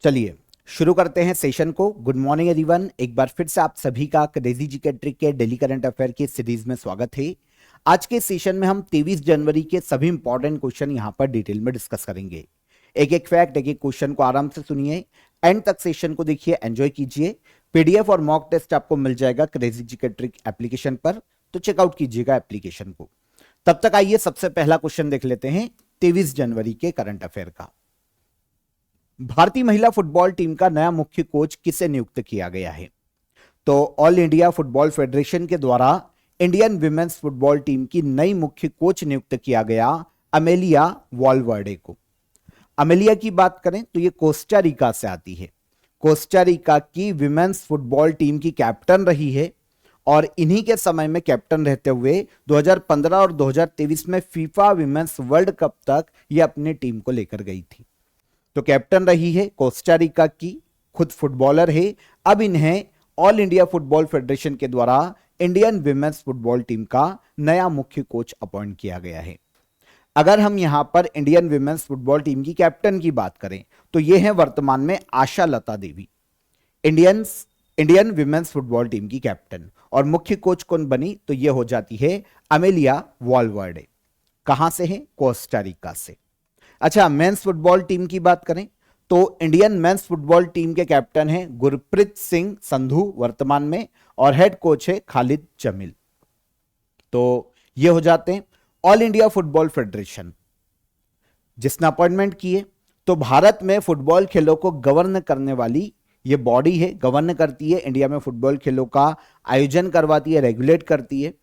चलिए शुरू करते हैं सेशन को। गुड मॉर्निंग एवरीवन, एक बार फिर से आप सभी का क्रेजी जीके ट्रिक के डेली करंट अफेयर की सीरीज में स्वागत है। आज के सेशन में हम 23 जनवरी के सभी इंपॉर्टेंट क्वेश्चन यहां पर डिटेल में डिस्कस करेंगे। एक एक फैक्ट, एक एक क्वेश्चन को आराम से सुनिए, एंड तक सेशन को देखिए, एंजॉय कीजिए। पीडीएफ और मॉक टेस्ट आपको मिल जाएगा क्रेजी जीके ट्रिक एप्लीकेशन पर, तो चेकआउट कीजिएगा एप्लीकेशन को। तब तक आइए सबसे पहला क्वेश्चन देख लेते हैं 23 जनवरी के करंट अफेयर का। भारतीय महिला फुटबॉल टीम का नया मुख्य कोच किसे नियुक्त किया गया है? तो ऑल इंडिया फुटबॉल फेडरेशन के द्वारा इंडियन विमेन्स फुटबॉल टीम की नई मुख्य कोच नियुक्त किया गया अमेलिया वॉलवर्डे को। अमेलिया की बात करें तो ये कोस्टा रिका से आती है। कोस्टा रिका की विमेन्स फुटबॉल टीम की कैप्टन रही है और इन्हीं के समय में कैप्टन रहते हुए 2015 और 2023 में फीफा विमेन्स वर्ल्ड कप तक ये अपनी टीम को लेकर गई थी। तो कैप्टन रही है कोस्टा रिका की, खुद फुटबॉलर है। अब इन्हें ऑल इंडिया फुटबॉल फेडरेशन के द्वारा इंडियन विमेन्स फुटबॉल टीम का नया मुख्य कोच अपॉइंट किया गया है। अगर हम यहां पर इंडियन विमेन्स फुटबॉल टीम की कैप्टन की बात करें तो यह है वर्तमान में आशा लता देवी, इंडियन विमेन्स फुटबॉल टीम की कैप्टन। और मुख्य कोच कौन बनी तो यह हो जाती है अमेलिया वॉलवर्डे। कहां से है? कोस्टा रिका से। अच्छा, मेंस फुटबॉल टीम की बात करें तो इंडियन मेंस फुटबॉल टीम के कैप्टन हैं गुरप्रीत सिंह संधू वर्तमान में, और हेड कोच है खालिद जमील। तो ये हो जाते हैं ऑल इंडिया फुटबॉल फेडरेशन जिसने अपॉइंटमेंट किए। तो भारत में फुटबॉल खेलों को गवर्न करने वाली ये बॉडी है, गवर्न करती है, इंडिया में फुटबॉल खेलों का आयोजन करवाती है, रेगुलेट करती है।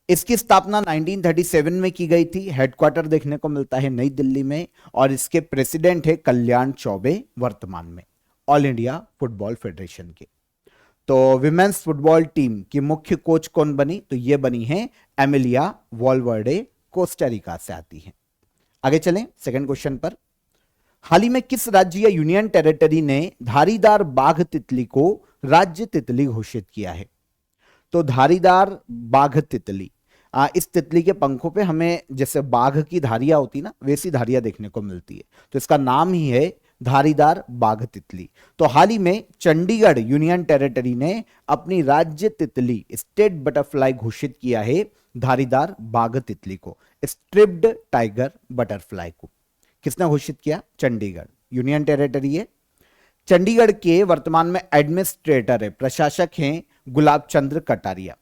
इसकी स्थापना 1937 में की गई थी। हेडक्वार्टर देखने को मिलता है नई दिल्ली में, और इसके प्रेसिडेंट है कल्याण चौबे वर्तमान में ऑल इंडिया फुटबॉल फेडरेशन के। तो विमेन्स फुटबॉल टीम की मुख्य कोच कौन बनी तो ये बनी है एमिलिया वॉलवर्डे, कोस्टा रिका से आती है। आगे चलें सेकंड क्वेश्चन पर। हाल ही में किस राज्य या यूनियन टेरिटरी ने धारीदार बाघ तितली को राज्य तितली घोषित किया है? तो धारीदार बाघ तितली, इस तितली के पंखों पे हमें जैसे बाघ की धारियां होती ना, वैसी धारियां देखने को मिलती है, तो इसका नाम ही है धारीदार बाघ तितली। तो हाल ही में चंडीगढ़ यूनियन टेरिटरी ने अपनी राज्य तितली स्टेट बटरफ्लाई घोषित किया है धारीदार बाघ तितली को, स्ट्रिप्ड टाइगर बटरफ्लाई को। किसने घोषित किया? चंडीगढ़ यूनियन टेरिटरी है। चंडीगढ़ के वर्तमान में एडमिनिस्ट्रेटर है, प्रशासक हैं गुलाब चंद्र कटारिया।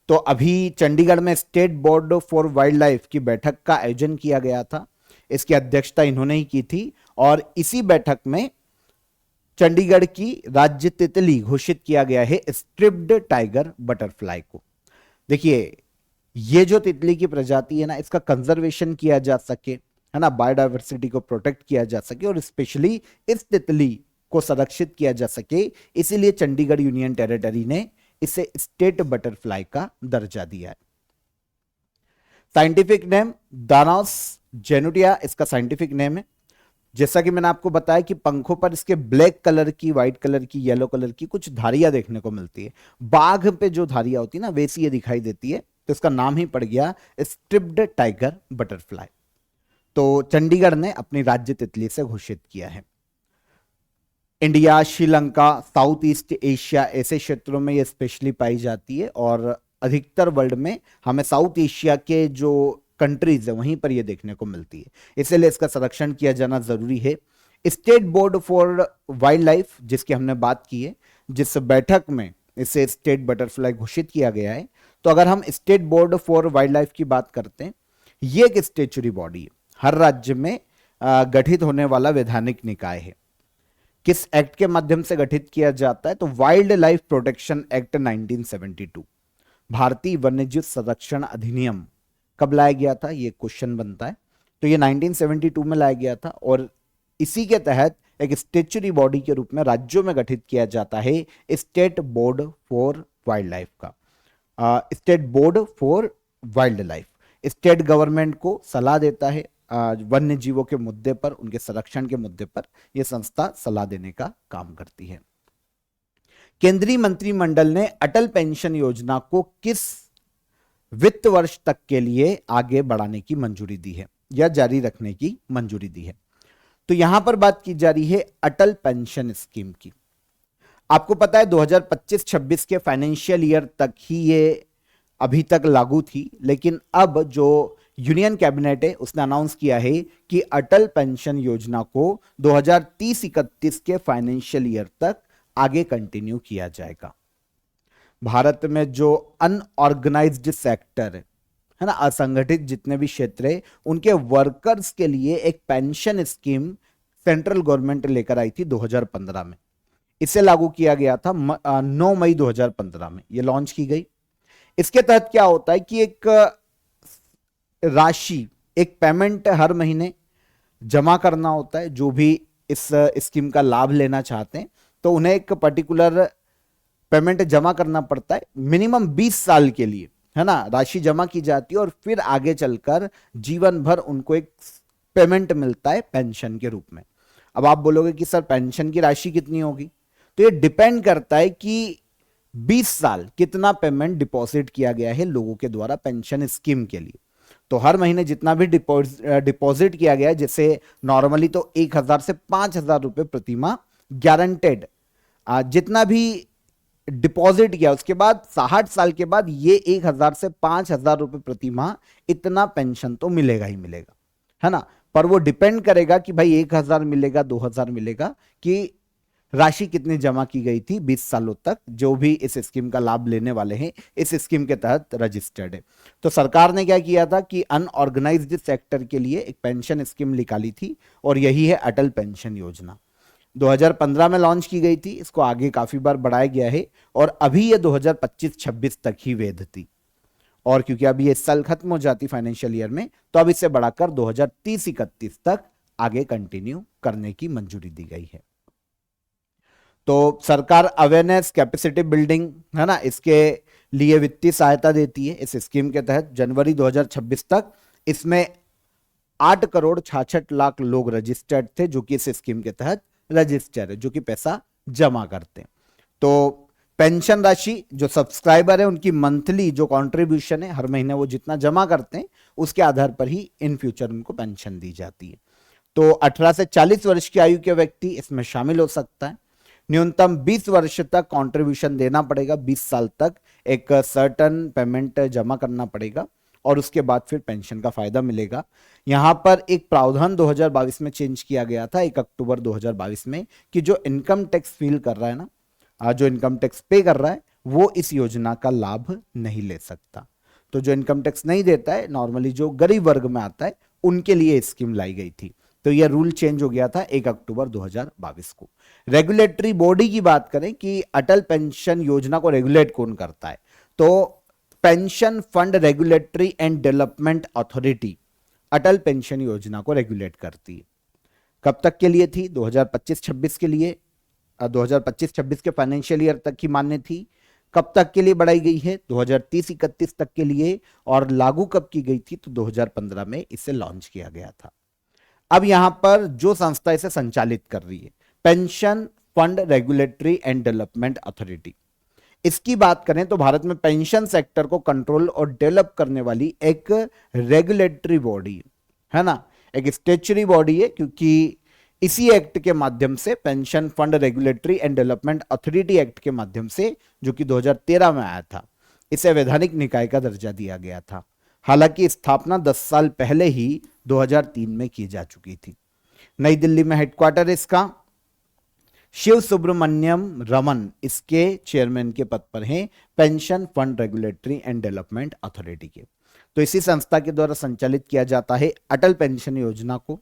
तो अभी चंडीगढ़ में state board for wild life की बैठक का आयोजन किया गया था, इसकी अध्यक्षता इन्होंने ही की थी, और इसी बैठक में चंडीगढ़ की राज्य तितली घोषित किया गया है स्ट्रिप्ड टाइगर बटरफ्लाई को। देखिए, ये जो तितली की प्रजाति है ना, इसका कंजर्वेशन किया जा सके, है ना, बायोडायवर्सिटी को प्रोटेक्ट किया जा सके, और स्पेशली इस तितली को संरक्षित किया जा सके, इसीलिए चंडीगढ़ यूनियन टेरिटरी ने इसे स्टेट बटरफ्लाई का दर्जा दिया है। साइंटिफिक नेम दानोस जेनुटिया इसका साइंटिफिक नेम है। जैसा कि मैंने आपको बताया कि पंखों पर इसके ब्लैक कलर की, व्हाइट कलर की, येलो कलर की कुछ धारियां देखने को मिलती है। बाघ पे जो धारियां होती है ना, वैसी ये दिखाई देती है, तो इसका नाम ही पड़ गया स्ट्रिप्ड टाइगर बटरफ्लाई। तो चंडीगढ़ ने अपनी राज्य तितली से घोषित किया है। India, Sri Lanka, south east Asia ऐसे क्षेत्रों में ये स्पेशली पाई जाती है, और अधिकतर वर्ल्ड में हमें साउथ एशिया के जो कंट्रीज है वहीं पर ये देखने को मिलती है, इसलिए इसका संरक्षण किया जाना जरूरी है। State board for wild life जिसकी हमने बात की है, जिस बैठक में इसे स्टेट बटरफ्लाई घोषित किया गया है, तो अगर हम state board for wild life की बात करते हैं, ये एक स्टेचुरी बॉडी है, हर राज्य में गठित होने वाला वैधानिक निकाय है। किस एक्ट के माध्यम से गठित किया जाता है? तो वाइल्ड लाइफ प्रोटेक्शन एक्ट 1972, भारतीय वन्यजीव संरक्षण अधिनियम कब लाया गया था, ये क्वेश्चन बनता है। तो ये 1972 में लाया गया था, और इसी के तहत एक स्टेचुरी बॉडी के रूप में राज्यों में गठित किया जाता है state board for wildlife का। State board for wildlife state government को सलाह देता है वन्य जीवों के मुद्दे पर, उनके संरक्षण के मुद्दे पर यह संस्था सलाह देने का काम करती है। केंद्रीय मंत्रिमंडल ने अटल पेंशन योजना को किस वित्त वर्ष तक के लिए आगे बढ़ाने की मंजूरी दी है या जारी रखने की मंजूरी दी है? तो यहां पर बात की जा रही है अटल पेंशन स्कीम की। आपको पता है 2025-26 के फाइनेंशियल ईयर तक ही ये अभी तक लागू थी, लेकिन अब जो यूनियन कैबिनेट है उसने अनाउंस किया है कि अटल पेंशन योजना को 2030-31 के फाइनेंशियल ईयर तक आगे कंटिन्यू किया जाएगा। भारत में जो अनऑर्गेनाइज्ड सेक्टर है ना, असंगठित जितने भी क्षेत्र है, उनके वर्कर्स के लिए एक पेंशन स्कीम सेंट्रल गवर्नमेंट लेकर आई थी 2015 में। इसे लागू किया गया था 9 मई 2015 में ये लॉन्च की गई। इसके तहत क्या होता है कि एक राशि, एक पेमेंट हर महीने जमा करना होता है। जो भी इस स्कीम का लाभ लेना चाहते हैं तो उन्हें एक पर्टिकुलर पेमेंट जमा करना पड़ता है, मिनिमम 20 साल के लिए, है ना, राशि जमा की जाती है और फिर आगे चलकर जीवन भर उनको एक पेमेंट मिलता है पेंशन के रूप में। अब आप बोलोगे कि सर पेंशन की राशि कितनी होगी, तो ये डिपेंड करता है कि 20 साल कितना पेमेंट डिपॉजिट किया गया है लोगों के द्वारा पेंशन स्कीम के लिए। तो हर महीने जितना भी डिपॉजिट किया गया है, जैसे नॉर्मली तो 1,000 से 5,000 रुपए प्रति माह गारंटेड, जितना भी डिपॉजिट किया उसके बाद 60 साल के बाद ये 1,000 से 5,000 रुपए प्रति माह इतना पेंशन तो मिलेगा ही मिलेगा, है ना। पर वो डिपेंड करेगा कि भाई 1,000 मिलेगा, 2,000 मिलेगा, कि राशि कितनी जमा की गई थी 20 सालों तक, जो भी इस स्कीम का लाभ लेने वाले हैं इस स्कीम के तहत रजिस्टर्ड है। तो सरकार ने क्या किया था कि अनऑर्गेनाइज्ड सेक्टर के लिए एक पेंशन स्कीम निकाली थी और यही है अटल पेंशन योजना। 2015 में लॉन्च की गई थी, इसको आगे काफी बार बढ़ाया गया है और अभी ये 2025-26 तक ही वैध थी। और क्योंकि अभी ये साल खत्म हो जाती फाइनेंशियल ईयर में, तो अब इसे बढ़ाकर 2030-31 तक आगे कंटिन्यू करने की मंजूरी दी गई है। तो सरकार अवेयरनेस, कैपेसिटी बिल्डिंग, है ना, इसके लिए वित्तीय सहायता देती है इस स्कीम के तहत। जनवरी 2026 तक इसमें 8 करोड़ 66 लाख लोग रजिस्टर्ड थे जो कि इस स्कीम के तहत रजिस्टर है, जो कि पैसा जमा करते हैं। तो पेंशन राशि जो सब्सक्राइबर है उनकी मंथली जो कंट्रीब्यूशन है, हर महीने वो जितना जमा करते हैं उसके आधार पर ही इन फ्यूचर उनको पेंशन दी जाती है। तो 18 से 40 वर्ष की आयु के व्यक्ति इसमें शामिल हो सकता है। न्यूनतम 20 वर्ष तक कंट्रीब्यूशन देना पड़ेगा, 20 साल तक एक सर्टन पेमेंट जमा करना पड़ेगा और उसके बाद फिर पेंशन का फायदा मिलेगा। यहां पर एक प्रावधान 2022 में चेंज किया गया था 1 अक्टूबर 2022 में, कि जो इनकम टैक्स फील कर रहा है ना, जो इनकम टैक्स पे कर रहा है, वो इस योजना का लाभ नहीं ले सकता। तो जो इनकम टैक्स नहीं देता है, नॉर्मली जो गरीब वर्ग में आता है, उनके लिए स्कीम लाई गई थी। तो यह रूल चेंज हो गया था 1 अक्टूबर 2022 को। रेगुलेटरी बॉडी की बात करें कि अटल पेंशन योजना को रेगुलेट कौन करता है, तो pension fund regulatory and development authority Atal pension योजना को रेगुलेट करती है। कब तक के लिए थी? 2025-26 के लिए, 2025-26 के फाइनेंशियल ईयर तक की मान्य थी। कब तक के लिए बढ़ाई गई है? 2030-31 तक के लिए। और लागू कब की गई थी? तो 2015 में इसे लॉन्च किया गया था। अब यहां पर जो संस्था इसे संचालित कर रही है, pension fund regulatory and development authority, इसकी बात करें तो भारत में पेंशन सेक्टर को कंट्रोल और डेवलप करने वाली एक रेगुलेटरी बॉडी है ना, एक स्टेचुरी बॉडी है, क्योंकि इसी एक्ट के माध्यम से, pension fund regulatory and development authority act के माध्यम से, जो कि 2013 में आया था, इसे वैधानिक निकाय का दर्जा दिया गया था। हालांकि स्थापना 10 साल पहले ही 2003 में की जा चुकी थी। नई दिल्ली में हेडक्वार्टर इसका। शिव सुब्रमण्यम रमन इसके चेयरमैन के पद पर हैं, pension fund regulatory and development authority के। तो इसी संस्था के द्वारा संचालित किया जाता है अटल पेंशन योजना को।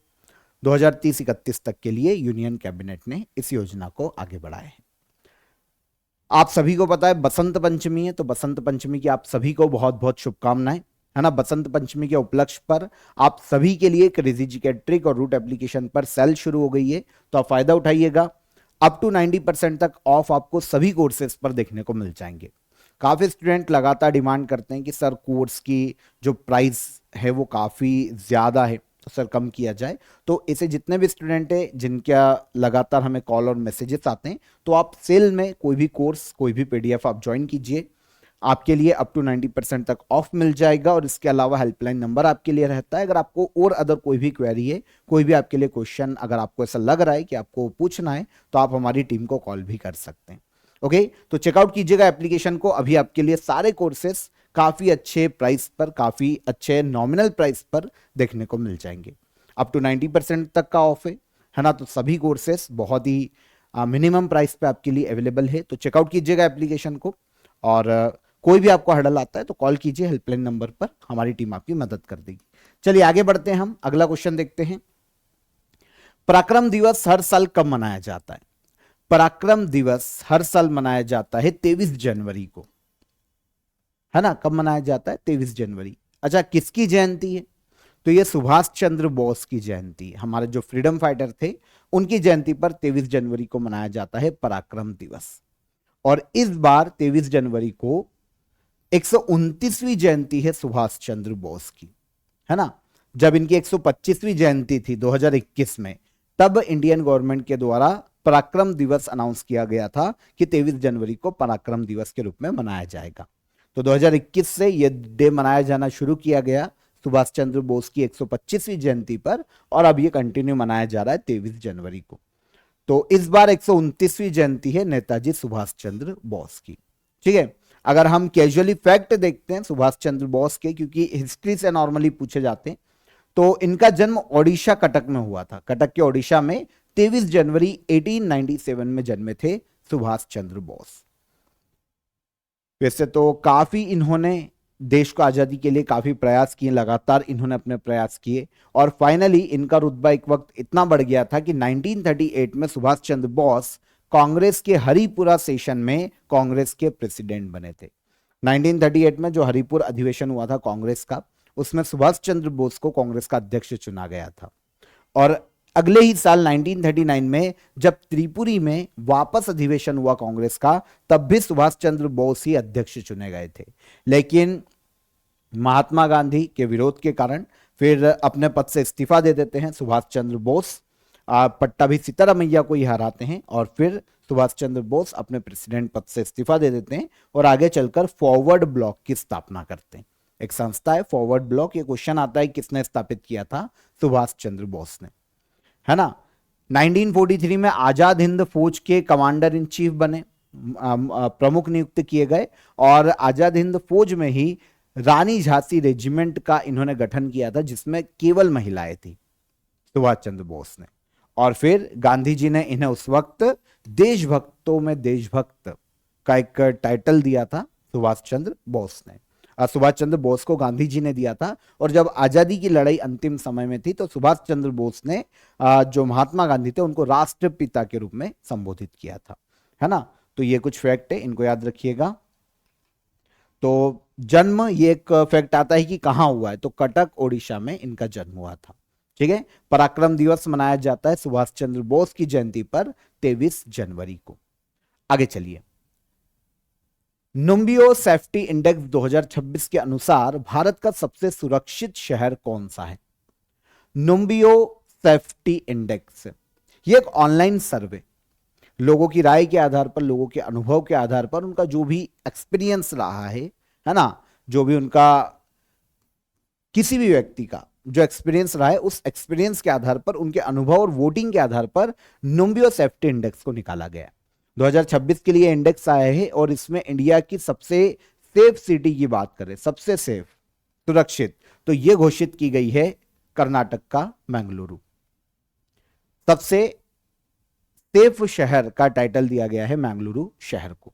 2030-31 तक के लिए यूनियन कैबिनेट ने इस योजना को आगे बढ़ाया है। आप सभी को पता है बसंत पंचमी है, तो बसंत पंचमी की आप सभी को बहुत बहुत शुभकामनाएं, है ना। बसंत पंचमी के उपलक्ष्य पर आप सभी के लिए क्रेजी जिकेट्रिक और रूट एप्लीकेशन पर सेल शुरू हो गई है, तो आप फायदा उठाइएगा। अप टू 90% तक ऑफ आपको सभी कोर्सेज पर देखने को मिल जाएंगे। काफी स्टूडेंट लगातार डिमांड करते हैं कि सर कोर्स की जो प्राइस है वो काफी ज्यादा है, तो सर कम किया जाए। तो ऐसे जितने भी स्टूडेंट हैं जिनका लगातार हमें कॉल और मैसेजेस आते हैं, तो आप सेल में कोई भी कोर्स, कोई भी पीडीएफ आप ज्वाइन कीजिए। आपके लिए अप टू 90% तक ऑफ मिल जाएगा। और इसके अलावा हेल्पलाइन नंबर आपके लिए रहता है। अगर आपको और अदर कोई भी क्वेरी है, कोई भी आपके लिए क्वेश्चन अगर आपको ऐसा लग रहा है कि आपको पूछना है, तो आप हमारी टीम को कॉल भी कर सकते हैं। ओके, तो चेकआउट कीजिएगा एप्लीकेशन को। अभी आपके लिए सारे कोर्सेस काफी अच्छे प्राइस पर, काफी अच्छे नॉमिनल प्राइस पर देखने को मिल जाएंगे। अप टू 90% तक का ऑफ है ना। तो सभी कोर्सेस बहुत ही मिनिमम प्राइस पे आपके लिए अवेलेबल है। तो चेकआउट कीजिएगा एप्लीकेशन को, और कोई भी आपको हर्डल आता है तो कॉल कीजिए हेल्पलाइन नंबर पर, हमारी टीम आपकी मदद कर देगी। चलिए आगे बढ़ते हैं, हम अगला क्वेश्चन देखते हैं। पराक्रम दिवस हर साल कब मनाया जाता है? पराक्रम दिवस हर साल मनाया जाता है 23 जनवरी को, है ना। कब मनाया जाता है? 23 जनवरी। अच्छा, किसकी जयंती है? तो ये सुभाष चंद्र बोस की जयंती, हमारे जो फ्रीडम फाइटर थे उनकी जयंती पर 23 जनवरी को मनाया जाता है पराक्रम दिवस। और इस बार 23 जनवरी को 129वीं जयंती है सुभाष चंद्र बोस की, है ना। जब इनकी 125वीं जयंती थी 2021 में, तब इंडियन गवर्नमेंट के द्वारा पराक्रम दिवस अनाउंस किया गया था कि 23 जनवरी को पराक्रम दिवस के रूप में मनाया जाएगा। तो 2021 से यह डे मनाया जाना शुरू किया गया सुभाष चंद्र बोस की 125वीं जयंती पर, और अब यह कंटिन्यू मनाया जा रहा है 23 जनवरी को। तो इस बार 129वीं जयंती है नेताजी सुभाष चंद्र बोस की। ठीक है, अगर हम कैजुअली फैक्ट देखते हैं सुभाष चंद्र बोस के, क्योंकि हिस्ट्री से नॉर्मली पूछे जाते हैं, तो इनका जन्म ओडिशा कटक में हुआ था। कटक के ओडिशा में 23 जनवरी 1897 में जन्मे थे सुभाष चंद्र बोस। वैसे तो काफी इन्होंने देश को आजादी के लिए काफी प्रयास किए, लगातार इन्होंने अपने प्रयास किए, और फाइनली इनका रुतबा एक वक्त इतना बढ़ गया था कि 1938 में सुभाष चंद्र बोस कांग्रेस के हरिपुरा सेशन में कांग्रेस के प्रेसिडेंट बने थे। 1938 में जो हरिपुर अधिवेशन हुआ था कांग्रेस का, उसमें सुभाष चंद्र बोस को कांग्रेस का अध्यक्ष चुना गया था। और अगले ही साल 1939 में जब त्रिपुरी में वापस अधिवेशन हुआ कांग्रेस का, तब भी सुभाष चंद्र बोस ही अध्यक्ष चुने गए थे। लेकिन महात्मा गांधी के विरोध के कारण फिर अपने पद से इस्तीफा दे देते हैं सुभाष चंद्र बोस। पट्टाभी सीतारामैया को ही हराते हैं, और फिर सुभाष चंद्र बोस अपने प्रेसिडेंट पद से इस्तीफा दे देते हैं और आगे चलकर फॉरवर्ड ब्लॉक की स्थापना करते हैं। एक संस्था है फॉरवर्ड ब्लॉक। ये क्वेश्चन आता है किसने स्थापित किया था? सुभाष चंद्र बोस ने, है ना। 1943 में आजाद हिंद फौज के कमांडर इन चीफ बने, प्रमुख नियुक्त किए गए, और आजाद हिंद फौज में ही रानी झांसी रेजिमेंट का इन्होंने गठन किया था, जिसमें केवल महिलाएं थी, सुभाष चंद्र बोस ने। और फिर गांधी जी ने इन्हें उस वक्त देशभक्तों में देशभक्त का एक टाइटल दिया था सुभाष चंद्र बोस ने। सुभाष चंद्र बोस को गांधी जी ने दिया था। और जब आजादी की लड़ाई अंतिम समय में थी, तो सुभाष चंद्र बोस ने जो महात्मा गांधी थे उनको राष्ट्रपिता के रूप में संबोधित किया था, है ना। तो ये कुछ फैक्ट है, इनको याद रखिएगा। तो जन्म, ये एक फैक्ट आता है कि कहां हुआ है, तो कटक ओडिशा में इनका जन्म हुआ था। ठीक है, पराक्रम दिवस मनाया जाता है सुभाष चंद्र बोस की जयंती पर 23 जनवरी को। आगे चलिए, नुम्बियो सेफ्टी इंडेक्स 2026 के अनुसार भारत का सबसे सुरक्षित शहर कौन सा है? नुम्बियो सेफ्टी इंडेक्स, ये एक ऑनलाइन सर्वे, लोगों की राय के आधार पर, लोगों के अनुभव के आधार पर, उनका जो भी एक्सपीरियंस रहा है ना, जो भी उनका किसी भी व्यक्ति का जो एक्सपीरियंस रहा है, उस एक्सपीरियंस के आधार पर, उनके अनुभव और वोटिंग के आधार पर नुम्बियो सेफ्टी इंडेक्स को निकाला गया। 2026 के लिए इंडेक्स आया है, और इसमें इंडिया की सबसे सेफ सिटी की बात करें, सबसे सेफ, सुरक्षित, तो यह घोषित की गई है कर्नाटक का मंगलुरु। सबसे सेफ शहर का टाइटल दिया गया है मंगलुरु शहर को।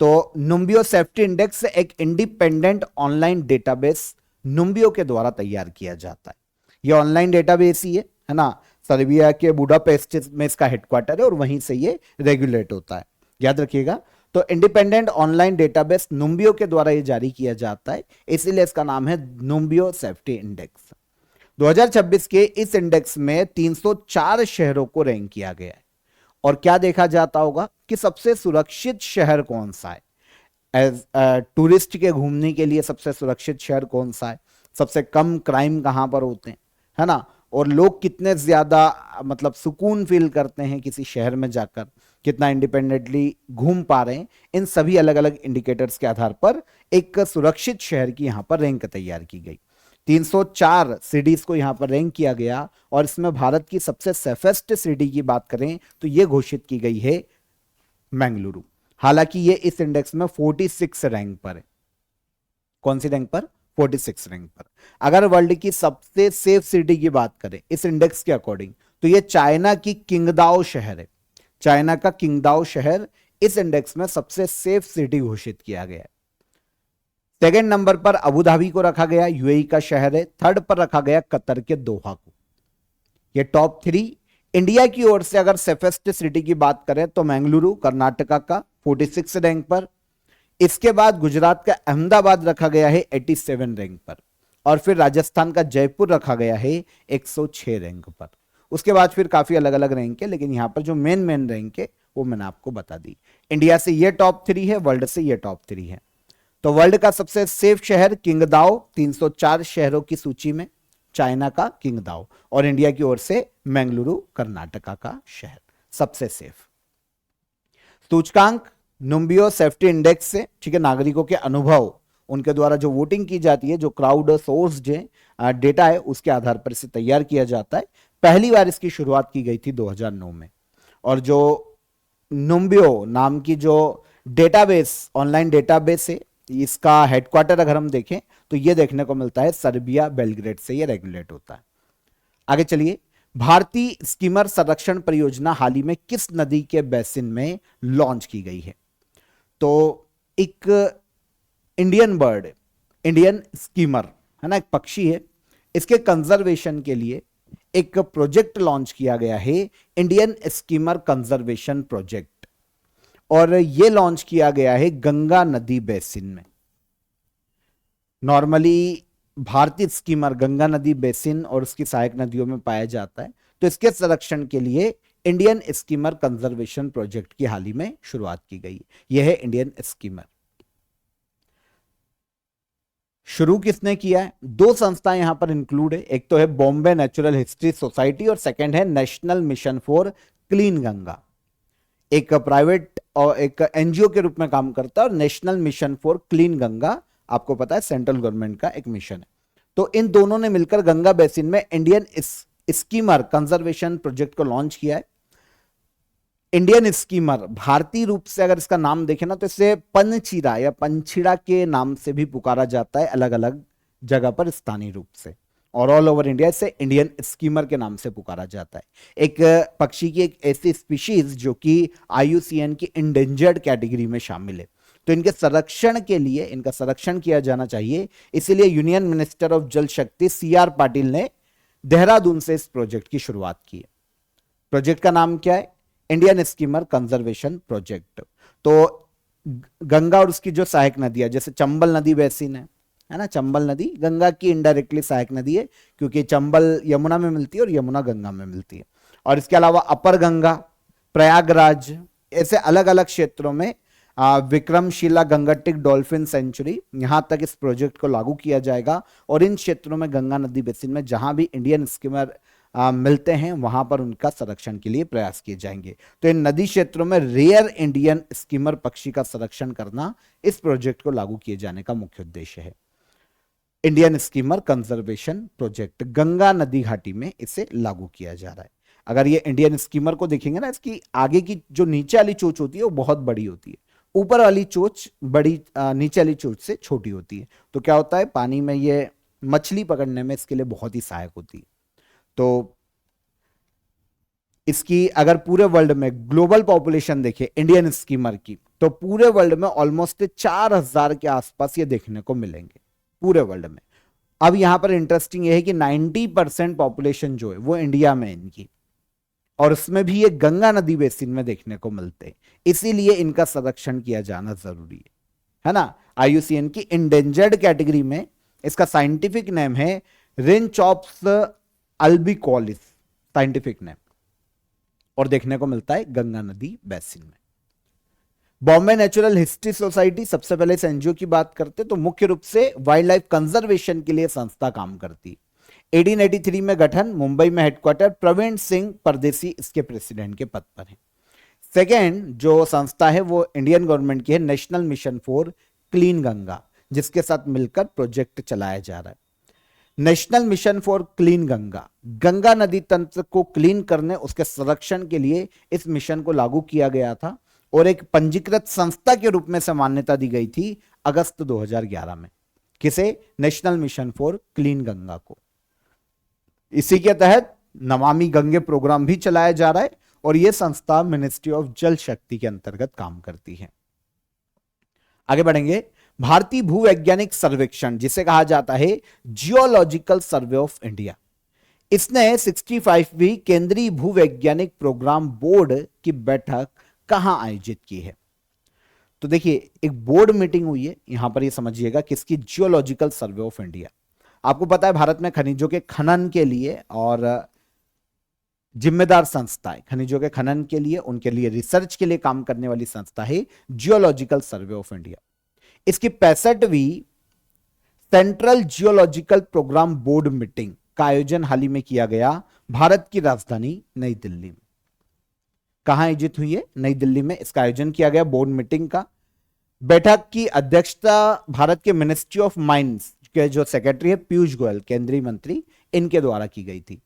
तो नुम्बियो सेफ्टी इंडेक्स एक इंडिपेंडेंट ऑनलाइन डेटाबेस नुम्बियो के द्वारा तैयार किया जाता है। यह ऑनलाइन डेटाबेस ही है ना। सर्बिया के बुडापेस्ट में इसका हेडक्वार्टर है, और वहीं से ये रेगुलेट होता है, याद रखिएगा। तो इंडिपेंडेंट ऑनलाइन डेटाबेस नुम्बियो के द्वारा ये जारी किया जाता है, इसीलिए इसका नाम है नुम्बियो सेफ्टी इंडेक्स। 2026 के इस इंडेक्स में 304 शहरों को रैंक किया गया है। और क्या देखा जाता होगा कि सबसे सुरक्षित शहर कौन सा है, एज टूरिस्ट के घूमने के लिए सबसे सुरक्षित शहर कौन सा है, सबसे कम क्राइम कहां पर होते हैं, है ना, और लोग कितने ज्यादा मतलब सुकून फील करते हैं किसी शहर में जाकर, कितना इंडिपेंडेंटली घूम पा रहे हैं, इन सभी अलग अलग इंडिकेटर्स के आधार पर एक सुरक्षित शहर की यहां पर रैंक तैयार की गई। 304 सिटीज को यहां पर रैंक किया गया और इसमें भारत की सबसे सेफेस्ट सिटी की बात करें तो यह घोषित की गई है बेंगलुरु। हालांकि ये इस इंडेक्स में 46 रैंक पर है। कौन सी रैंक पर? 46 रैंक पर। अगर वर्ल्ड की सबसे सेफ सिटी की बात करें इस इंडेक्स के अकॉर्डिंग तो ये चाइना की किंगदाओ शहर है। चाइना का किंगदाओ शहर इस इंडेक्स में सबसे सेफ सिटी घोषित किया गया है। सेकंड नंबर पर अबू धाबी को रखा गया, यूएई का शहर है। थर्ड पर रखा गया कतर के दोहा को। ये टॉप 3। इंडिया की ओर से अगर सेफेस्ट सिटी की बात करें तो बेंगलुरु कर्नाटका का 46 रैंक पर। इसके बाद गुजरात का अहमदाबाद रखा गया है 87 रैंक पर और फिर राजस्थान का जयपुर रखा गया है 106 रैंक पर। उसके बाद फिर काफी अलग अलग रैंक है, लेकिन यहां पर जो मेन रैंक है वो मैंने आपको बता दी। इंडिया से ये टॉप 3 है, वर्ल्ड से ये टॉप 3 है। तो वर्ल्ड का सबसे सेफ शहर किंगदाओ 304 शहरों की सूची में, चाइना का किंगदाओ, और इंडिया की ओर से बेंगलुरु कर्नाटका का शहर सबसे सेफ। सूचकांक नुम्बियो सेफ्टी इंडेक्स से, ठीक है, नागरिकों के अनुभव, उनके द्वारा जो वोटिंग की जाती है, जो क्राउड सोर्स्ड डेटा है, उसके आधार पर इसे तैयार किया जाता है। पहली बार इसकी शुरुआत की गई थी 2009 में। और जो नुम्बियो नाम की जो डेटाबेस, ऑनलाइन डेटाबेस है, इसका हेडक्वार्टर अगर हम देखें तो यह देखने को मिलता है सर्बिया बेलग्रेड से, यह रेगुलेट होता है। आगे चलिए, भारतीय स्कीमर संरक्षण परियोजना हाल ही में किस नदी के बेसिन में लॉन्च की गई है? तो एक इंडियन बर्ड, इंडियन स्कीमर है ना, एक पक्षी है, इसके कंजर्वेशन के लिए एक प्रोजेक्ट लॉन्च किया गया है, इंडियन स्कीमर कंजर्वेशन प्रोजेक्ट, और यह लॉन्च किया गया है गंगा नदी बेसिन में। नॉर्मली भारतीय स्कीमर गंगा नदी बेसिन और उसकी सहायक नदियों में पाया जाता है, तो इसके संरक्षण के लिए इंडियन स्कीमर कंजर्वेशन प्रोजेक्ट की हाल ही में शुरुआत की गई। यह है इंडियन स्कीमर। शुरू किसने किया है? दो संस्थाएं यहां पर इंक्लूड है, एक तो है बॉम्बे नेचुरल हिस्ट्री सोसाइटी और सेकंड है national mission for clean Ganga. एक प्राइवेट और एक एनजीओ के रूप में काम करता है, और national mission for clean Ganga आपको पता है सेंट्रल गवर्नमेंट का एक मिशन है। तो इन दोनों ने मिलकर गंगा बेसिन में इंडियन स्कीमर कंजर्वेशन प्रोजेक्ट को लॉन्च किया है। इंडियन स्कीमर भारतीय रूप से अगर इसका नाम देखें ना तो इसे पनचीरा या पंछीड़ा के नाम से भी पुकारा जाता है अलग अलग जगह पर स्थानीय रूप से, और ऑल ओवर इंडिया इसे इंडियन स्कीमर के नाम से पुकारा जाता है। एक पक्षी की एक ऐसी स्पीशीज जो कि IUCN की इंडेंजर्ड कैटेगरी में शामिल है, तो इनके संरक्षण के लिए इनका संरक्षण किया जाना चाहिए। इसीलिए यूनियन मिनिस्टर ऑफ जल शक्ति CR पाटिल ने देहरादून से इस प्रोजेक्ट की शुरुआत की है। प्रोजेक्ट का नाम क्या है? Indian schemer conservation project. तो गंगा और उसकी जो सहायक नदियां, जैसे चंबल नदी बेसिन है ना, चंबल नदी गंगा की इनडायरेक्टली सहायक नदी है, क्योंकि चंबल यमुना में मिलती है और यमुना गंगा में मिलती है। और इसके अलावा अपर गंगा, प्रयागराज, ऐसे अलग अलग क्षेत्रों में विक्रमशिला गंगटिक डॉल्फिन सेंचुरी, यहां तक इस प्रोजेक्ट को लागू किया जाएगा। और इन क्षेत्रों में गंगा नदी बेसिन में जहां भी इंडियन स्कीमर मिलते हैं वहां पर उनका संरक्षण के लिए प्रयास किए जाएंगे। तो इन नदी क्षेत्रों में रेयर इंडियन स्कीमर पक्षी का संरक्षण करना इस प्रोजेक्ट को लागू किए जाने का मुख्य उद्देश्य है। Indian schemer conservation project Ganga नदी घाटी में इसे लागू किया जा रहा है। अगर ये इंडियन स्कीमर को देखेंगे ना, इसकी आगे की जो नीचे वाली चोंच होती है वो बहुत बड़ी होती है, ऊपर वाली चोंच बड़ी नीचे वाली चोंच से छोटी होती है। तो क्या होता है, पानी में ये मछली पकड़ने में इसके लिए बहुत ही सहायक होती है। तो इसकी अगर पूरे वर्ल्ड में ग्लोबल पॉपुलेशन देखे इंडियन स्कीमर की, तो पूरे वर्ल्ड में ऑलमोस्ट 4000 के आसपास ये देखने को मिलेंगे पूरे वर्ल्ड में। अब यहां पर इंटरेस्टिंग ये है कि 90% पॉपुलेशन जो है वो इंडिया में इनकी, और उसमें भी ये गंगा नदी बेसिन में देखने को मिलते हैं, इसीलिए इनका संरक्षण किया जाना जरूरी है ना। IUCN की इंडेंजर्ड कैटेगरी में इसका साइंटिफिक नेम है रिंचॉप्स अल्बिकोलिस, साइंटिफिक नेम, और देखने को मिलता है गंगा नदी बेसिन में। बॉम्बे नेचुरल हिस्ट्री सोसाइटी, सबसे पहले इस एनजीओ की बात करते तो मुख्य रूप से वाइल्ड लाइफ कंजर्वेशन के लिए संस्था काम करती है। 1883 में गठन, मुंबई में हेडक्वार्टर, प्रवीण सिंह परदेसी इसके प्रेसिडेंट के पद पर है। सेकेंड जो संस्था है वो इंडियन गवर्नमेंट की है, national mission for clean Ganga, जिसके साथ मिलकर प्रोजेक्ट चलाया जा रहा है। National mission for clean Ganga, Ganga नदी तंत्र को क्लीन करने, उसके संरक्षण के लिए इस मिशन को लागू किया गया था और एक पंजीकृत संस्था के रूप में से मान्यता दी गई थी अगस्त 2011 में। किसे? National mission for clean Ganga को। इसी के तहत नमामि गंगे प्रोग्राम भी चलाया जा रहा है और यह संस्था मिनिस्ट्री ऑफ जल शक्ति के अंतर्गत काम करती है। आगे बढ़ेंगे। भारतीय भूवैज्ञानिक सर्वेक्षण, जिसे कहा जाता है जियोलॉजिकल सर्वे ऑफ इंडिया, इसने 65वीं केंद्रीय भूवैज्ञानिक प्रोग्राम बोर्ड की बैठक कहां आयोजित की है? तो देखिए, एक बोर्ड मीटिंग हुई है, यहां पर ये समझिएगा, किसकी? Geological survey of India. आपको पता है भारत में खनिजों के खनन के लिए और जिम्मेदार संस्था है, खनिजों के खनन के लिए, उनके लिए रिसर्च के लिए काम करने वाली संस्था है जियोलॉजिकल सर्वे ऑफ इंडिया। इसकी 65वीं central geological programme board meeting का आयोजन हाल ही में किया गया भारत की राजधानी नई दिल्ली में। कहां आयोजित हुई है? नई दिल्ली में इसका आयोजन किया गया बोर्ड मीटिंग का। बैठक की अध्यक्षता भारत के मिनिस्ट्री ऑफ माइंस के जो सेक्रेटरी है पीयूष गोयल, केंद्रीय मंत्री, इनके द्वारा की गई थी।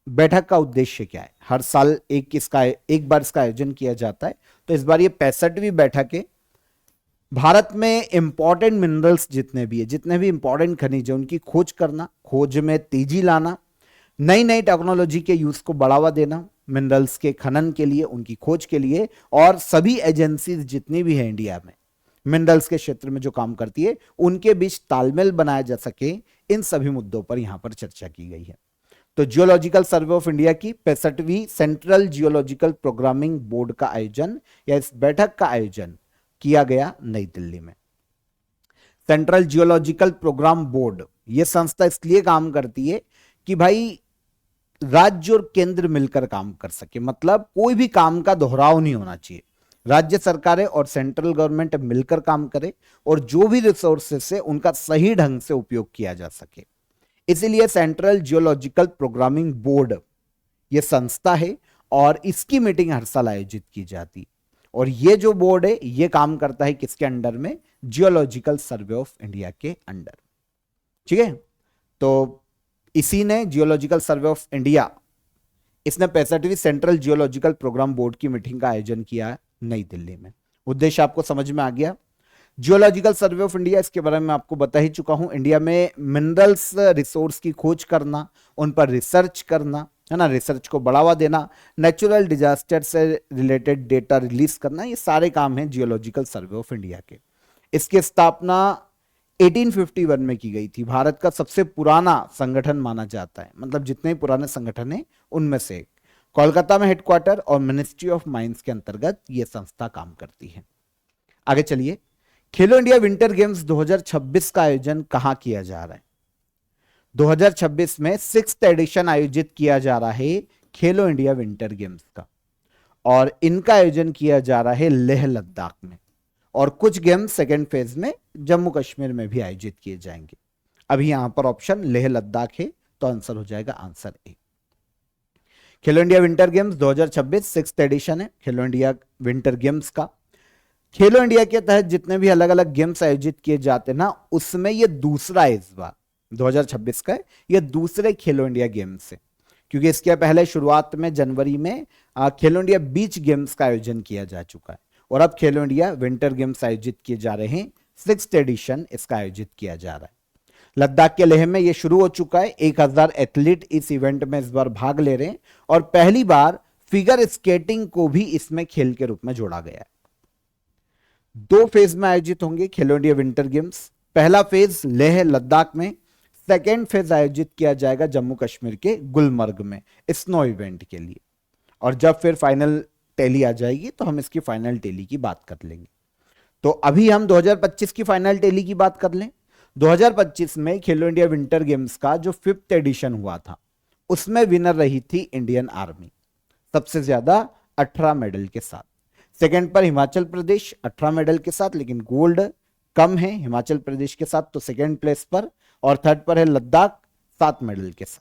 बैठक का उद्देश्य क्या है? हर साल एक बार इसका आयोजन किया जाता है, तो इस बार ये 65वीं बैठक है। भारत में इंपॉर्टेंट मिनरल्स जितने भी इंपॉर्टेंट खनिज है उनकी खोज करना, खोज में तेजी लाना, नई नई टेक्नोलॉजी के यूज को बढ़ावा देना, मिनरल्स के खनन के लिए, उनकी खोज के लिए, और सभी एजेंसीज जितनी भी है इंडिया में मिनरल्स के क्षेत्र में जो काम करती है उनके बीच तालमेल बनाया जा सके, इन सभी मुद्दों पर यहां पर चर्चा की गई है। तो जियोलॉजिकल सर्वे ऑफ इंडिया की 65वीं सेंट्रल जियोलॉजिकल प्रोग्रामिंग बोर्ड का आयोजन या इस बैठक का आयोजन किया गया नई दिल्ली में। सेंट्रल जियोलॉजिकल प्रोग्राम बोर्ड, यह संस्था इसलिए काम करती है कि भाई राज्य और केंद्र मिलकर काम कर सके, मतलब कोई भी काम का दोहराव नहीं होना चाहिए। राज्य सरकारें और सेंट्रल गवर्नमेंट मिलकर काम करे और जो भी रिसोर्सेस है उनका सही ढंग से उपयोग किया जा सके। इसीलिए सेंट्रल जियोलॉजिकल प्रोग्रामिंग बोर्ड यह संस्था है और इसकी मीटिंग हर साल आयोजित की जाती है। और ये जो बोर्ड है ये काम करता है किसके अंडर में? जियोलॉजिकल सर्वे ऑफ इंडिया के अंडर। ठीक है, तो इसी ने जियोलॉजिकल सर्वे ऑफ इंडिया, इसने 65वीं सेंट्रल जियोलॉजिकल प्रोग्राम बोर्ड की मीटिंग का आयोजन किया है नई दिल्ली में। उद्देश्य आपको समझ में आ गया। जियोलॉजिकल सर्वे ऑफ इंडिया, इसके बारे में आपको बता ही चुका हूं। इंडिया में मिनरल्स रिसोर्स की खोज करना, उन पर रिसर्च करना, है ना, रिसर्च को बढ़ावा देना, नेचुरल डिजास्टर से रिलेटेड डेटा रिलीज करना, ये सारे काम हैं जियोलॉजिकल सर्वे ऑफ इंडिया के। इसकी स्थापना 1851 में की गई थी। भारत का सबसे पुराना संगठन माना जाता है, मतलब जितने पुराने संगठन हैं उनमें से एक। कोलकाता में हेडक्वार्टर और मिनिस्ट्री ऑफ माइंस के अंतर्गत यह संस्था काम करती है। आगे चलिए। खेलो इंडिया विंटर गेम्स 2026 का आयोजन कहां किया जा रहा है? 2026 में 6th एडिशन आयोजित किया जा रहा है खेलो इंडिया विंटर गेम्स का, और इनका आयोजन किया जा रहा है लेह लद्दाख में, और कुछ गेम्स सेकेंड फेज में जम्मू कश्मीर में भी आयोजित किए जाएंगे। अभी यहां पर ऑप्शन लेह लद्दाख है, तो आंसर हो जाएगा answer A. Khelo India winter games 2026 6th addition है खेलो इंडिया विंटर गेम्स का। खेलो इंडिया के तहत जितने भी अलग अलग गेम्स आयोजित किए जाते हैं ना, उसमें ये दूसरा है इस बार 2026 का, ये दूसरे खेलो इंडिया गेम्स है, क्योंकि इसके पहले शुरुआत में जनवरी में खेलो इंडिया बीच गेम्स का आयोजन किया जा चुका है, और अब खेलो इंडिया विंटर गेम्स आयोजित किए जा रहे हैं। 6th एडिशन इसका आयोजित किया जा रहा है। लद्दाख के लेह में यह शुरू हो चुका है। 1000 एथलीट इस इवेंट में इस बार भाग ले रहे हैं, और पहली बार फिगर स्केटिंग को भी इसमें खेल के रूप में जोड़ा गया है। 2 फेज में आयोजित होंगे खेलो इंडिया विंटर गेम्स। पहला फेज लेह लद्दाख में, सेकेंड फेज आयोजित किया जाएगा जम्मू कश्मीर के गुलमर्ग में स्नो इवेंट के लिए। और जब फिर फाइनल टैली आ जाएगी तो हम इसकी फाइनल टैली की बात कर लेंगे। तो अभी हम 2025 की फाइनल टैली की बात कर लें। 2025 में खेलो इंडिया विंटर गेम्स का जो 5th एडिशन हुआ था, उसमें विनर रही थी इंडियन आर्मी, सबसे ज्यादा 18 मेडल के साथ। सेकंड पर हिमाचल प्रदेश 18 मेडल के साथ, लेकिन गोल्ड कम है हिमाचल प्रदेश के साथ, तो सेकंड प्लेस पर। और थर्ड पर है लद्दाख 7 मेडल के साथ।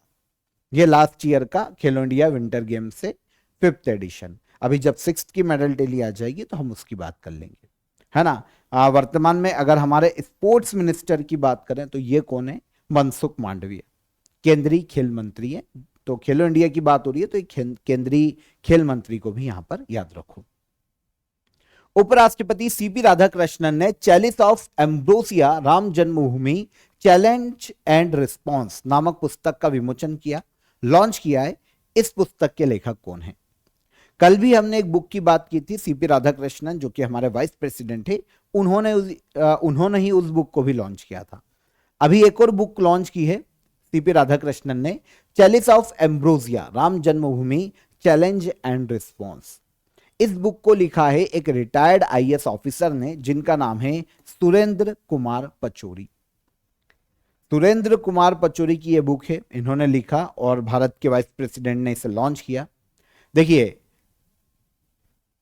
ये लास्ट ईयर का खेलो इंडिया विंटर गेम से 5th एडिशन। अभी जब 6th की मेडल टेली आ जाएगी तो हम उसकी बात कर लेंगे, है ना। वर्तमान में अगर हमारे स्पोर्ट्स मिनिस्टर की बात करें तो ये कौन है? मनसुख मांडविया, केंद्रीय खेल मंत्री है। तो खेलो इंडिया की बात हो रही है तो केंद्रीय खेल मंत्री को भी यहां पर याद रखो। उपराष्ट्रपति सीपी राधाकृष्णन ने chalice of ambrosia Ram Janmabhoomi challenge and response नामक पुस्तक का विमोचन किया, लॉन्च किया है। इस पुस्तक के लेखक कौन है? कल भी हमने एक बुक की बात की थी, सीपी राधाकृष्णन जो कि हमारे वाइस प्रेसिडेंट थे, उन्होंने ही उस बुक को भी लॉन्च किया था। अभी एक और बुक लॉन्च की है सीपी राधाकृष्णन ने, chalice of ambrosia Ram Janmabhoomi challenge and response. इस बुक को लिखा है एक रिटायर्ड आईएएस ऑफिसर ने जिनका नाम है सुरेंद्र कुमार पचौरी। सुरेंद्र कुमार पचौरी की यह बुक है, इन्होंने लिखा और भारत के वाइस प्रेसिडेंट ने इसे लॉन्च किया। देखिए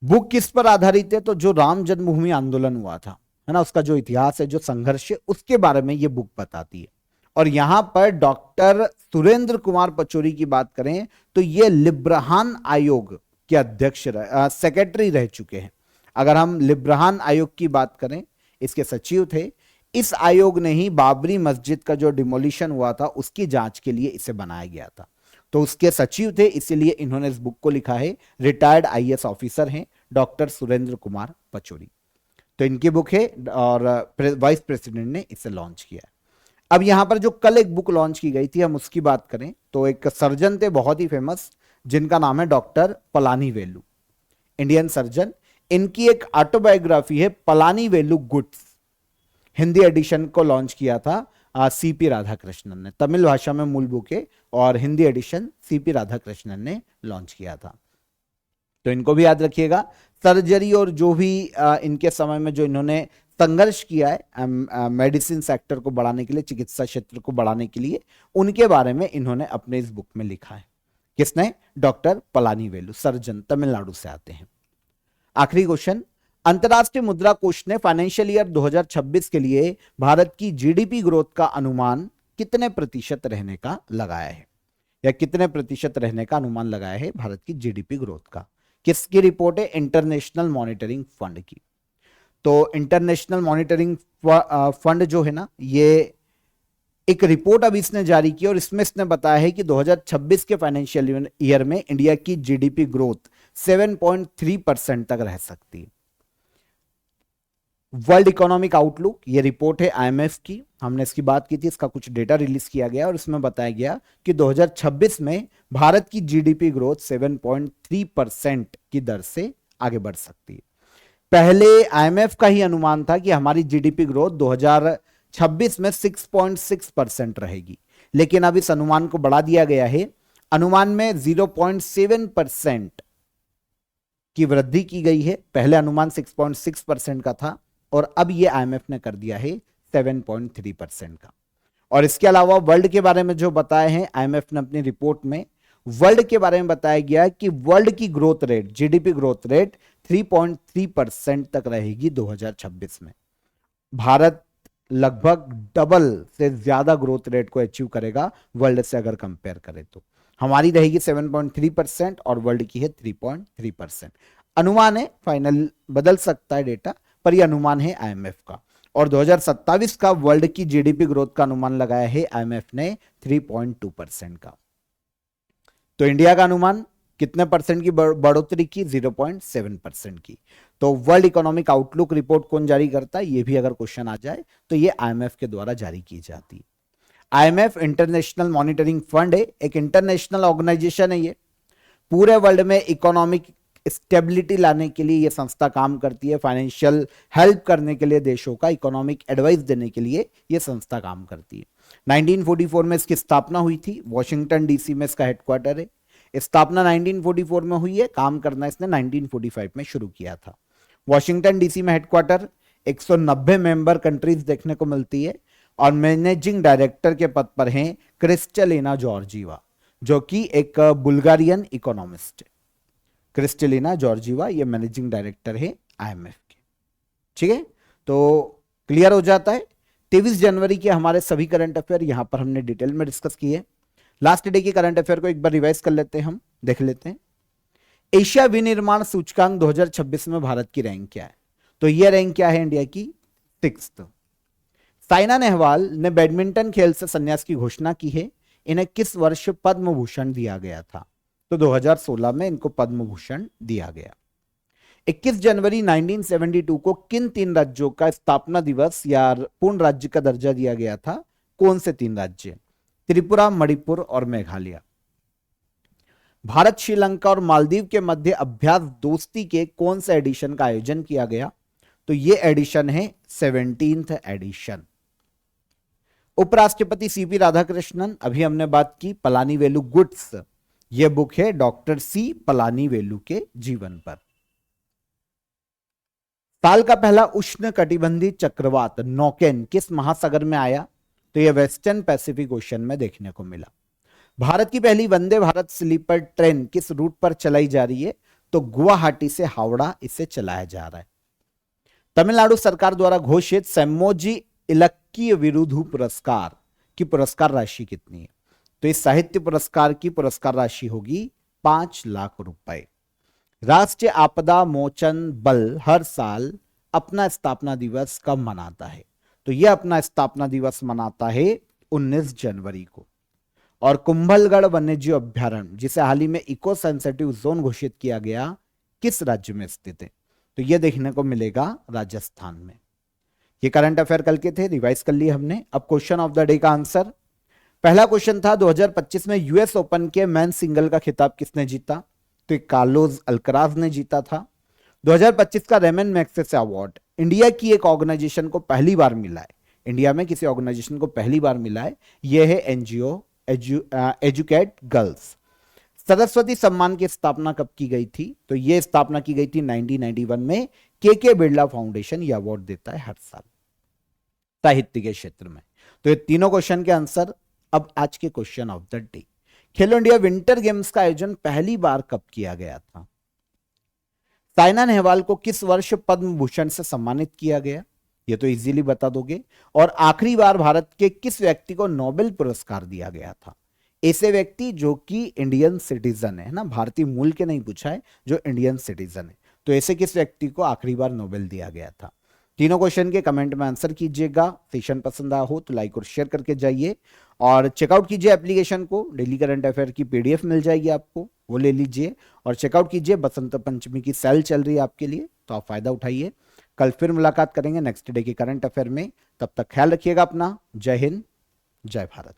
बुक किस पर आधारित है? तो जो राम जन्मभूमि आंदोलन हुआ था, है ना, उसका जो इतिहास है, जो संघर्ष है, उसके बारे में यह बुक बताती है। और यहां पर डॉक्टर सुरेंद्र कुमार पचौरी की बात करें तो ये लिब्रहान आयोग के अध्यक्ष सेक्रेटरी रह चुके हैं। अगर हम लिब्रहान आयोग की बात करें, इसके सचिव थे। इस आयोग ने ही बाबरी मस्जिद का जो डिमोलिशन हुआ था उसकी जांच के लिए इसे बनाया गया था, तो उसके सचिव थे, इसीलिए इन्होंने इस बुक को लिखा है। रिटायर्ड आईएएस ऑफिसर हैं डॉक्टर सुरेंद्र कुमार पचौरी, तो इनकी बुक है और वाइस प्रेसिडेंट ने इसे लॉन्च किया है। अब यहां पर जो कल एक बुक लॉन्च की गई थी, हम उसकी बात करें तो एक सर्जन थे बहुत ही फेमस, जिनका नाम है doctor Palani Velu, Indian surgeon. इनकी एक ऑटोबायोग्राफी है पलानी वेलु गुड्स, हिंदी एडिशन को लॉन्च किया था सीपी राधाकृष्णन ने। तमिल भाषा में मूल बुक है और हिंदी एडिशन सीपी राधाकृष्णन ने लॉन्च किया था, तो इनको भी याद रखिएगा। सर्जरी और जो भी इनके समय में जो इन्होंने संघर्ष किया है मेडिसिन सेक्टर को बढ़ाने के लिए, चिकित्सा क्षेत्र को बढ़ाने के लिए, उनके बारे में इन्होंने अपने इस बुक में लिखा है। किसने? डॉक्टर पलानी वेलु, सर्जन, तमिलनाडु से आते हैं। आखिरी क्वेश्चन, अंतरराष्ट्रीय मुद्रा कोष ने फाइनेंशियल ईयर 2026 के लिए भारत की जीडीपी ग्रोथ का अनुमान कितने प्रतिशत रहने का लगाया है, या कितने प्रतिशत रहने का अनुमान लगाया है भारत की जीडीपी ग्रोथ का? किसकी रिपोर्ट है? इंटरनेशनल मॉनिटरिंग फंड की। तो इंटरनेशनल मॉनिटरिंग फंड जो है ना, ये एक रिपोर्ट अभी इसने जारी की और इसमें इसने बताया है कि 2026 के फाइनेंशियल ईयर में इंडिया की जीडीपी ग्रोथ 7.3% तक रह सकती है। वर्ल्ड इकोनॉमिक आउटलुक, ये रिपोर्ट है आईएमएफ की, हमने इसकी बात की थी, इसका कुछ डेटा रिलीज किया गया और इसमें बताया गया कि 2026 में भारत की जीडीपी ग्रोथ 7.3% की दर से आगे बढ़ सकती है। पहले आईएमएफ का ही अनुमान था कि हमारी जीडीपी ग्रोथ 2026 में 6.6% रहेगी, लेकिन अब इस अनुमान को बढ़ा दिया गया है। अनुमान में 0.7% की वृद्धि की गई है। पहले अनुमान 6.6% का था और अब यह आईएमएफ ने कर दिया है 7.3% का। और इसके अलावा वर्ल्ड के बारे में जो बताए हैं आईएमएफ ने अपनी रिपोर्ट में, वर्ल्ड के बारे में बताया गया कि वर्ल्ड की growth rate, GDP growth rate 3.3% तक रहेगी 2026 में। भारत लगभग डबल से ज्यादा ग्रोथ रेट को अचीव करेगा वर्ल्ड से अगर कंपेयर करें तो। हमारी रहेगी 7.3% और वर्ल्ड की है 3.3%। अनुमान है, फाइनल बदल सकता है डेटा, पर यह अनुमान है आईएमएफ का। और 2027 का वर्ल्ड की जीडीपी ग्रोथ का अनुमान लगाया है आईएमएफ ने 3.2% का। तो इंडिया का अनुमान कितने परसेंट की बढ़ोतरी की? 0.7% की। तो वर्ल्ड इकोनॉमिक आउटलुक रिपोर्ट कौन जारी करता है, ये भी अगर क्वेश्चन आ जाए तो ये आईएमएफ के द्वारा जारी की जाती है। आईएमएफ इंटरनेशनल मॉनिटरिंग फंड है, एक इंटरनेशनल ऑर्गेनाइजेशन है। ये पूरे वर्ल्ड में इकोनॉमिक स्टेबिलिटी लाने के लिए ये संस्था काम करती है, फाइनेंशियल हेल्प करने के लिए, देशों का इकोनॉमिक एडवाइस देने के लिए ये संस्था काम करती है। 1944 में इसकी स्थापना हुई थी, वॉशिंगटन डीसी में इसका हेडक्वार्टर है। स्थापना 1944 में हुई है, काम करना इसने 1945 में शुरू किया था। वॉशिंगटन डीसी में हेडक्वार्टर, 190 मेंबर कंट्रीज देखने को मिलती है और मैनेजिंग डायरेक्टर के पद पर हैं क्रिस्टलिना जॉर्जीवा, जो कि एक बुल्गारियन इकोनॉमिस्ट है। क्रिस्टलिना जॉर्जीवा ये मैनेजिंग डायरेक्टर है आईएमएफ के। ठीक है, तो क्लियर हो जाता है। 23 जनवरी के हमारे सभी करंट अफेयर यहां पर हमने डिटेल में डिस्कस किए। लास्ट डे की करंट अफेयर को एक बार रिवाइज कर लेते हैं, हम देख लेते हैं। एशिया विनिर्माण सूचकांक 2026 में भारत की रैंक क्या है? तो यह रैंक क्या है इंडिया की? 6th। साइना नेहवाल ने बैडमिंटन खेल से संन्यास की घोषणा की है। इन्हें किस वर्ष पद्म भूषण दिया गया था? तो 2016 में इनको पद्म भूषण दिया गया। 21 जनवरी 1972 को किन 3 राज्यों का स्थापना दिवस या पूर्ण राज्य का दर्जा दिया गया था? कौन से 3 राज्य? त्रिपुरा, मणिपुर और मेघालय। भारत, श्रीलंका और मालदीव के मध्य अभ्यास दोस्ती के कौन से एडिशन का आयोजन किया गया? तो यह एडिशन है 17th एडिशन। उपराष्ट्रपति सीपी राधाकृष्णन, अभी हमने बात की पलानीवेलु गुड्स, यह बुक है डॉक्टर सी पलानीवेलु के जीवन पर। साल का पहला उष्ण कटिबंधीय चक्रवात नौकेन किस महासागर में आया? तो यह वेस्टर्न पैसिफिक ओशन में देखने को मिला। भारत की पहली वंदे भारत स्लीपर ट्रेन किस रूट पर चलाई जा रही है? तो गुवाहाटी से हावड़ा इसे चलाया जा रहा है। तमिलनाडु सरकार द्वारा घोषित सेम्मोजी इलक्की विरुधु पुरस्कार की पुरस्कार राशि कितनी है? तो इस साहित्य पुरस्कार की पुरस्कार राशि होगी 5 लाख रुपए। राष्ट्रीय आपदा मोचन बल हर साल अपना स्थापना दिवस कब मनाता है? तो यह अपना स्थापना दिवस मनाता है 19 जनवरी को। और कुंभलगढ़ वन्यजीव अभ्यारण्य, जिसे हाल ही में इको सेंसिटिव जोन घोषित किया गया, किस राज्य में स्थित है? तो यह देखने को मिलेगा राजस्थान में। ये करंट अफेयर कल के थे, रिवाइज कर लिए हमने। अब क्वेश्चन ऑफ द डे का आंसर। पहला क्वेश्चन था 2025 में यूएस ओपन के मेन सिंगल का खिताब किसने जीता? तो कार्लोस अल्कराज ने जीता था। 2025 का रेमन मैग्सेसे अवार्ड इंडिया की एक ऑर्गेनाइजेशन को पहली बार मिला है। इंडिया में किसी ऑर्गेनाइजेशन को पहली बार मिला है, यह है एनजीओ एजुकेट गर्ल्स। सरस्वती सम्मान की स्थापना कब की गई थी? तो यह स्थापना की गई थी 1991 में। के बिरला फाउंडेशन यह अवार्ड देता है हर साल साहित्य के क्षेत्र में। तो ये तीनों क्वेश्चन के आंसर। अब आज के question of the day. Khelo India winter games का आयोजन पहली बार कब किया गया था? साइना नेहवाल को किस वर्ष पद्म भूषण से सम्मानित किया गया? ये तो इजीली बता दोगे। और आखिरी बार भारत के किस व्यक्ति को नोबेल पुरस्कार दिया गया था? ऐसे व्यक्ति जो कि इंडियन सिटीजन है ना, भारतीय मूल के नहीं पूछा है, जो इंडियन सिटीजन है। तो ऐसे किस व्यक्ति को आखिरी बार नोबेल दिया गया था? तीनों क्वेश्चन के कमेंट में आंसर कीजिएगा। सेशन पसंद आया हो तो लाइक और शेयर करके जाइए और चेकआउट कीजिए एप्लीकेशन को। डेली करंट अफेयर की पीडीएफ मिल जाएगी आपको, वो ले लीजिए और चेकआउट कीजिए। बसंत पंचमी की सेल चल रही है आपके लिए, तो आप फायदा उठाइए। कल फिर मुलाकात करेंगे नेक्स्ट डे के करंट अफेयर में। तब तक ख्याल रखिएगा अपना। जय हिंद, जय भारत।